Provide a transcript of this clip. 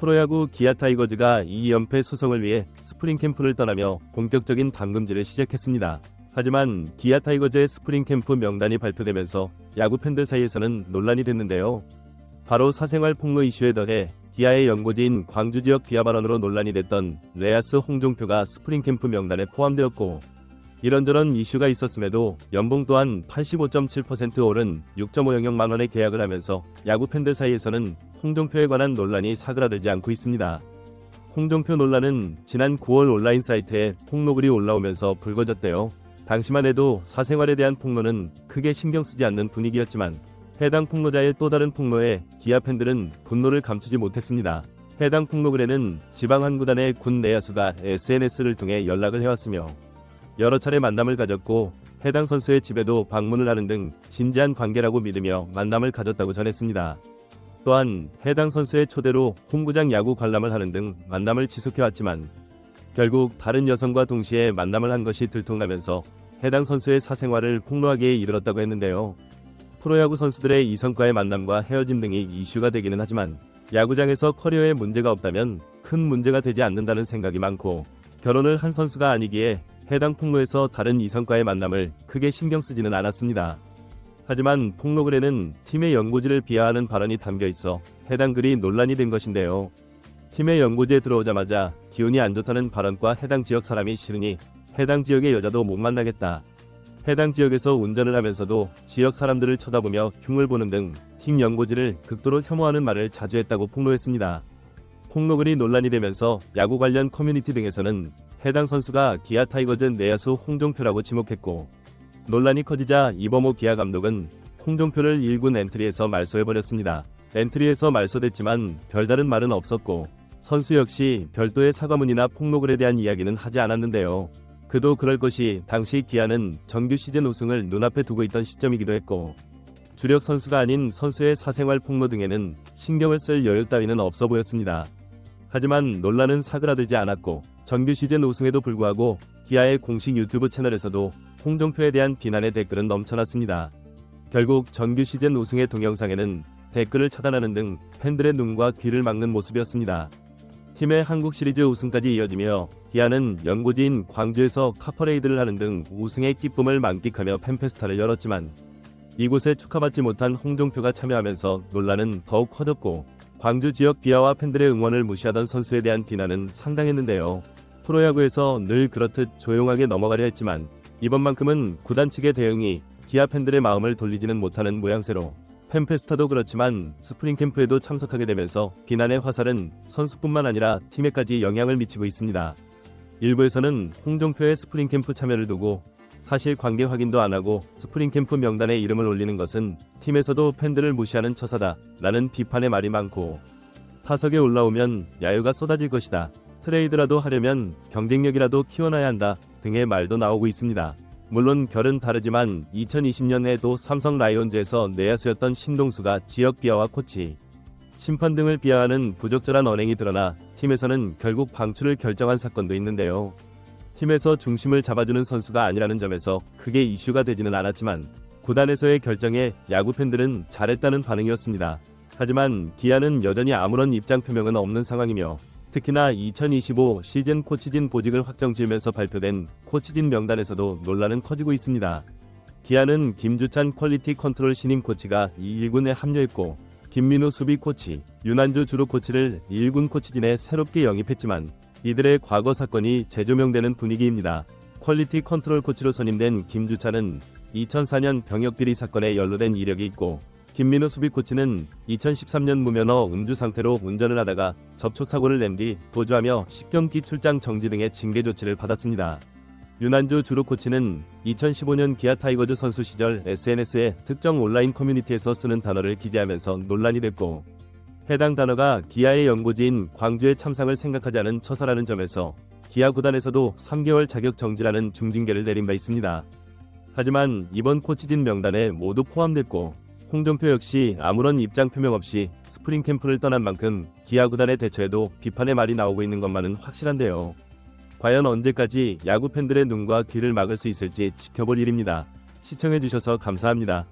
프로야구 기아 타이거즈가 2연패 소송을 위해 스프링 캠프를 떠나며 본격적인 담금질을 시작했습니다. 하지만 기아 타이거즈의 스프링 캠프 명단이 발표되면서 야구 팬들 사이에서는 논란이 됐는데요. 바로 사생활 폭로 이슈에 더해 기아의 연고지인 광주 지역 비하 발언으로 논란이 됐던 레아스 홍종표가 스프링 캠프 명단에 포함되었고, 이런저런 이슈가 있었음에도 연봉 또한 85.7% 오른 6.500만 원에 계약을 하면서 야구 팬들 사이에서는 홍종표에 관한 논란이 사그라들지 않고 있습니다. 홍종표 논란은 지난 9월 온라인 사이트에 폭로글이 올라오면서 불거졌대요. 당시만 해도 사생활에 대한 폭로는 크게 신경 쓰지 않는 분위기였지만 해당 폭로자의 또 다른 폭로에 기아 팬들은 분노를 감추지 못했습니다. 해당 폭로글에는 지방 한 구단의 군 내야수가 SNS를 통해 연락을 해왔으며 여러 차례 만남을 가졌고 해당 선수의 집에도 방문을 하는 등 진지한 관계라고 믿으며 만남을 가졌다고 전했습니다. 또한 해당 선수의 초대로 홈구장 야구 관람을 하는 등 만남을 지속해왔지만 결국 다른 여성과 동시에 만남을 한 것이 들통나면서 해당 선수의 사생활을 폭로하기에 이르렀다고 했는데요. 프로야구 선수들의 이성과의 만남과 헤어짐 등이 이슈가 되기는 하지만 야구장에서 커리어에 문제가 없다면 큰 문제가 되지 않는다는 생각이 많고, 결혼을 한 선수가 아니기에 해당 폭로에서 다른 이성과의 만남을 크게 신경 쓰지는 않았습니다. 하지만 폭로글에는 팀의 연고지를 비하하는 발언이 담겨 있어 해당 글이 논란이 된 것인데요. 팀의 연고지에 들어오자마자 기운이 안 좋다는 발언과 해당 지역 사람이 싫으니 해당 지역의 여자도 못 만나겠다. 해당 지역에서 운전을 하면서도 지역 사람들을 쳐다보며 흉을 보는 등 팀 연고지를 극도로 혐오하는 말을 자주 했다고 폭로했습니다. 폭로글이 논란이 되면서 야구 관련 커뮤니티 등에서는 해당 선수가 기아 타이거즈 내야수 홍종표라고 지목했고, 논란이 커지자 이범호 기아 감독은 홍종표를 1군 엔트리에서 말소해버렸습니다. 엔트리에서 말소됐지만 별다른 말은 없었고 선수 역시 별도의 사과문이나 폭로글에 대한 이야기는 하지 않았는데요. 그도 그럴 것이 당시 기아는 정규 시즌 우승을 눈앞에 두고 있던 시점이기도 했고 주력 선수가 아닌 선수의 사생활 폭로 등에는 신경을 쓸 여유 따위는 없어 보였습니다. 하지만 논란은 사그라들지 않았고 정규 시즌 우승에도 불구하고 기아의 공식 유튜브 채널에서도 홍종표에 대한 비난의 댓글은 넘쳐났습니다. 결국 정규 시즌 우승의 동영상에는 댓글을 차단하는 등 팬들의 눈과 귀를 막는 모습이었습니다. 팀의 한국 시리즈 우승까지 이어지며 기아는 연고지인 광주에서 카퍼레이드를 하는 등 우승의 기쁨을 만끽하며 팬페스타를 열었지만 이곳에 축하받지 못한 홍종표가 참여하면서 논란은 더욱 커졌고 광주 지역 비하와 팬들의 응원을 무시하던 선수에 대한 비난은 상당했는데요. 프로야구에서 늘 그렇듯 조용하게 넘어가려 했지만 이번만큼은 구단 측의 대응이 기아 팬들의 마음을 돌리지는 못하는 모양새로 팬페스타도 그렇지만 스프링 캠프에도 참석하게 되면서 비난의 화살은 선수뿐만 아니라 팀에까지 영향을 미치고 있습니다. 일부에서는 홍종표의 스프링 캠프 참여를 두고 사실 관계 확인도 안 하고 스프링 캠프 명단에 이름을 올리는 것은 팀에서도 팬들을 무시하는 처사다 라는 비판의 말이 많고, 타석에 올라오면 야유가 쏟아질 것이다, 트레이드라도 하려면 경쟁력이라도 키워놔야 한다 등의 말도 나오고 있습니다. 물론 결은 다르지만 2020년에도 삼성 라이온즈에서 내야수였던 신동수가 지역 비하와 코치, 심판 등을 비하하는 부적절한 언행이 드러나 팀에서는 결국 방출을 결정한 사건도 있는데요. 팀에서 중심을 잡아주는 선수가 아니라는 점에서 크게 이슈가 되지는 않았지만 구단에서의 결정에 야구 팬들은 잘했다는 반응이었습니다. 하지만 기아는 여전히 아무런 입장 표명은 없는 상황이며 특히나 2025 시즌 코치진 보직을 확정지으면서 발표된 코치진 명단에서도 논란은 커지고 있습니다. 기아는 김주찬 퀄리티 컨트롤 신임 코치가 1군에 합류했고 김민우 수비 코치, 윤한주 주루 코치를 1군 코치진에 새롭게 영입했지만 이들의 과거 사건이 재조명되는 분위기입니다. 퀄리티 컨트롤 코치로 선임된 김주찬은 2004년 병역 비리 사건에 연루된 이력이 있고 김민우 수비 코치는 2013년 무면허 음주 상태로 운전을 하다가 접촉사고를 낸 뒤 도주하며 10경기 출장 정지 등의 징계 조치를 받았습니다. 윤한주 주루 코치는 2015년 기아 타이거즈 선수 시절 SNS에 특정 온라인 커뮤니티에서 쓰는 단어를 기재하면서 논란이 됐고, 해당 단어가 기아의 연고지인 광주의 참상을 생각하지 않은 처사라는 점에서 기아 구단에서도 3개월 자격 정지라는 중징계를 내린 바 있습니다. 하지만 이번 코치진 명단에 모두 포함됐고 홍종표 역시 아무런 입장 표명 없이 스프링 캠프를 떠난 만큼 기아 구단의 대처에도 비판의 말이 나오고 있는 것만은 확실한데요. 과연 언제까지 야구 팬들의 눈과 귀를 막을 수 있을지 지켜볼 일입니다. 시청해주셔서 감사합니다.